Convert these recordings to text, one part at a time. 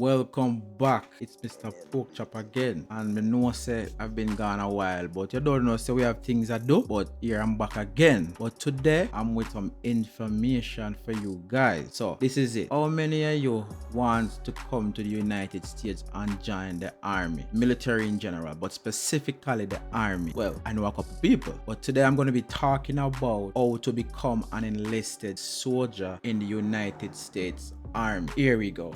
Welcome back. It's Mr. Porkchop again. And me know say I've been gone a while, but you don't know say we have things I do. But here I'm back again. But today I'm with some information for you guys. So this is it. How many of you want to come to the United States and join the army? Military in general, but specifically the army. Well, I know a couple people, but today I'm going to be talking about how to become an enlisted soldier in the United States Army. Here we go.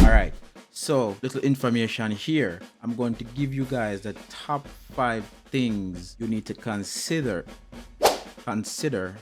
Alright, so little information here. I'm going to give you guys the top 5 things you need to consider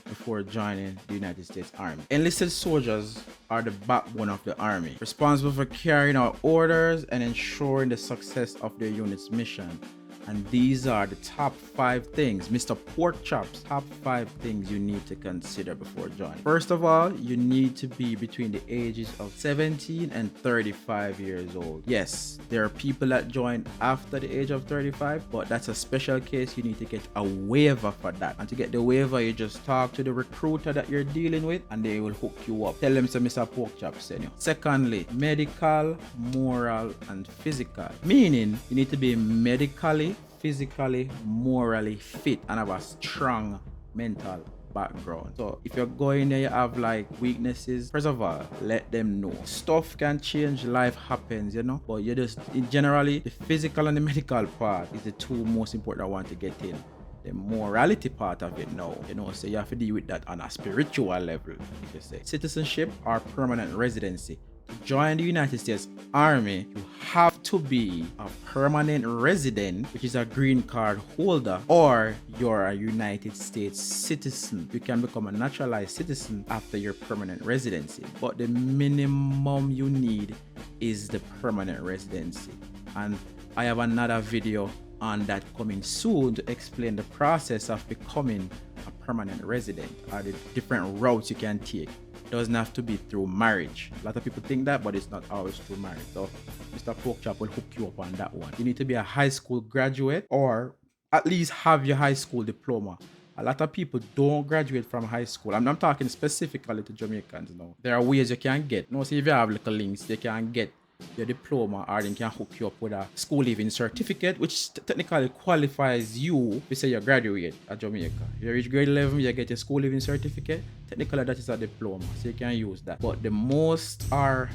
before joining the United States Army. Enlisted soldiers are the backbone of the army, responsible for carrying out orders and ensuring the success of their unit's mission. And these are the top 5 things, Mr. Porkchop's top 5 things you need to consider before joining. First of all, you need to be between the ages of 17 and 35 years old. Yes, there are people that join after the age of 35, but that's a special case. You need to get a waiver for that. And to get the waiver, you just talk to the recruiter that you're dealing with and they will hook you up. Tell them so Mr. Porkchop send you. Secondly, medical, moral, and physical. Meaning, you need to be medically, physically, morally fit and have a strong mental background. So if you're going there, you have like weaknesses, first of all, let them know. Stuff can change, life happens, but you just, generally, the physical and the medical part is the two most important I want to get in. The morality part of it now, so you have to deal with that on a spiritual level, if you say. Citizenship or permanent residency. To join the United States Army, you have to be a permanent resident, which is a green card holder, or you're a United States citizen. You can become a naturalized citizen after your permanent residency, but the minimum you need is the permanent residency. And I have another video on that coming soon to explain the process of becoming a permanent resident or the different routes you can take. Doesn't have to be through marriage. A lot of people think that, but it's not always through marriage. So Mr. Porkchop will hook you up on that one. You need to be a high school graduate or at least have your high school diploma. A lot of people don't graduate from high school. I'm talking specifically to Jamaicans now. There are ways you can get. See if you have little links, you can get your diploma or they can hook you up with a school leaving certificate, which technically qualifies you to say you graduate at Jamaica. You reach grade 11, you get your school leaving certificate. Technically that is a diploma, so you can use that. But I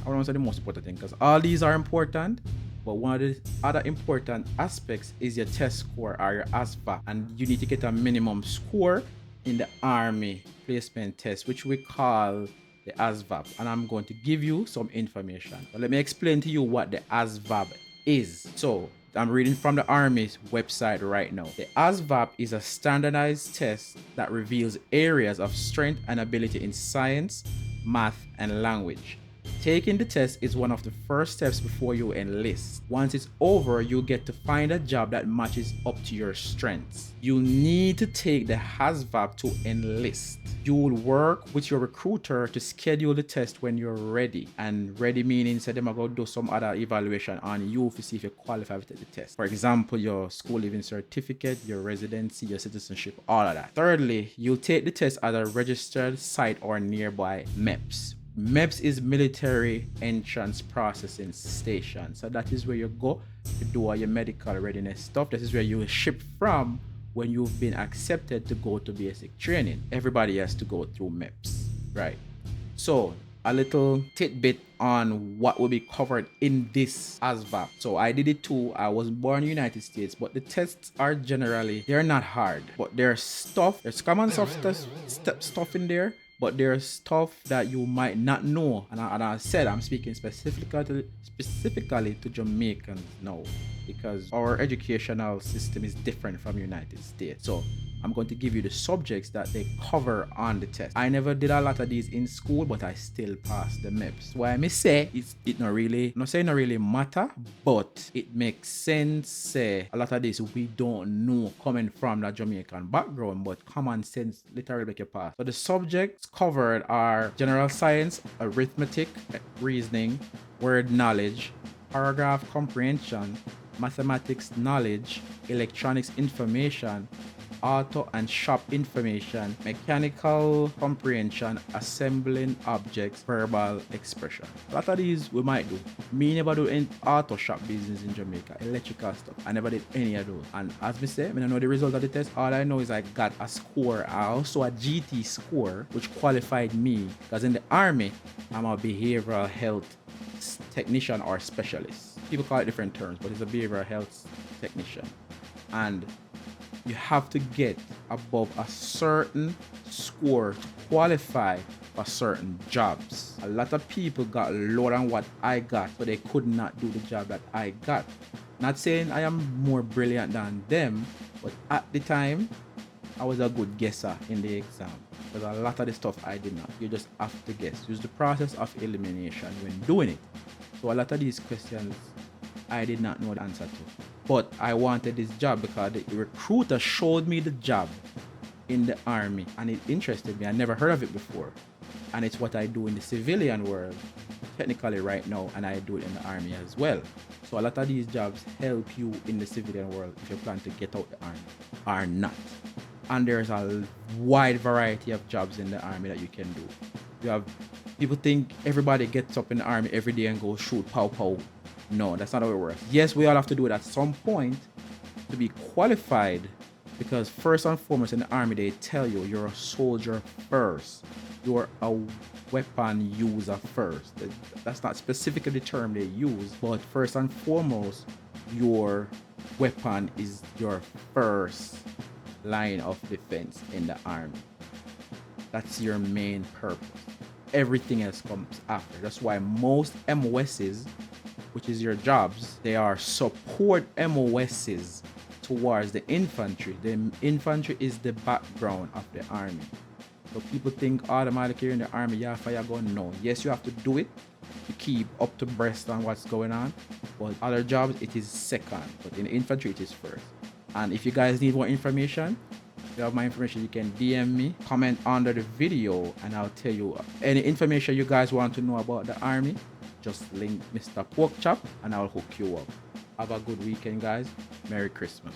don't say the most important thing, because all these are important, but one of the other important aspects is your test score or your ASVAB, and you need to get a minimum score in the Army placement test, which we call the ASVAB, and I'm going to give you some information. But let me explain to you what the ASVAB is. So I'm reading from the Army's website right now. The ASVAB is a standardized test that reveals areas of strength and ability in science, math, and language. Taking the test is one of the first steps before you enlist. Once it's over, you'll get to find a job that matches up to your strengths. You need to take the ASVAB to enlist. You will work with your recruiter to schedule the test when you're ready. And ready meaning say them are going to do some other evaluation on you to see if you qualify to take the test. For example, your school living certificate, your residency, your citizenship, all of that. Thirdly, you'll take the test at a registered site or nearby MEPS. MEPS is Military Entrance Processing Station. So that is where you go to do all your medical readiness stuff. This is where you will ship from when you've been accepted to go to basic training. Everybody has to go through MEPS, right? So a little tidbit on what will be covered in this ASVAB. So I did it too. I was born in the United States, but the tests are they're not hard, but there's common stuff in there, but there's stuff that you might not know. And I said I'm speaking specifically to Jamaicans now, because our educational system is different from United States. So I'm going to give you the subjects that they cover on the test. I never did a lot of these in school, but I still passed the MEPS. Why I may say it not really, I'm not saying not really matter, but it makes sense. Say a lot of this we don't know coming from the Jamaican background, but common sense literally make you pass. So the subjects covered are general science, arithmetic, reasoning, word knowledge, paragraph comprehension, mathematics knowledge, electronics information, auto and shop information, mechanical comprehension, assembling objects, verbal expression. A lot of these we might do. Me never do any auto shop business in Jamaica, electrical stuff. I never did any of those. And as me say, I don't know the result of the test. All I know is I got a score, also a GT score, which qualified me because in the army, I'm a behavioral health technician or specialist. People call it different terms, but it's a behavioral health technician. And you have to get above a certain score to qualify for certain jobs. A lot of people got lower than what I got, so they could not do the job that I got. Not saying I am more brilliant than them, but at the time, I was a good guesser in the exam. Because a lot of the stuff I did not. You just have to guess. Use the process of elimination when doing it. So a lot of these questions, I did not know the answer to. But I wanted this job because the recruiter showed me the job in the army and it interested me. I never heard of it before. And it's what I do in the civilian world technically right now, and I do it in the army as well. So a lot of these jobs help you in the civilian world if you plan to get out the army or not. And there's a wide variety of jobs in the army that you can do. You have people think everybody gets up in the army every day and goes shoot pow pow. No, that's not how it works. Yes, we all have to do it at some point to be qualified, because first and foremost in the army they tell you you're a soldier first. You're a weapon user first. That's not specifically the term they use, but first and foremost, your weapon is your first line of defense in the army. That's your main purpose. Everything else comes after. That's why most MOSs, which is your jobs, they are support MOSs towards the infantry. The infantry is the background of the army. So people think automatically in the army you have fire gun. No. Yes, you have to do it to keep up to breast on what's going on. But other jobs, it is second. But in the infantry, it is first. And if you guys need more information, you have my information, you can DM me, comment under the video, and I'll tell you any information you guys want to know about the army. Just link Mr. Porkchop and I'll hook you up. Have a good weekend, guys. Merry Christmas.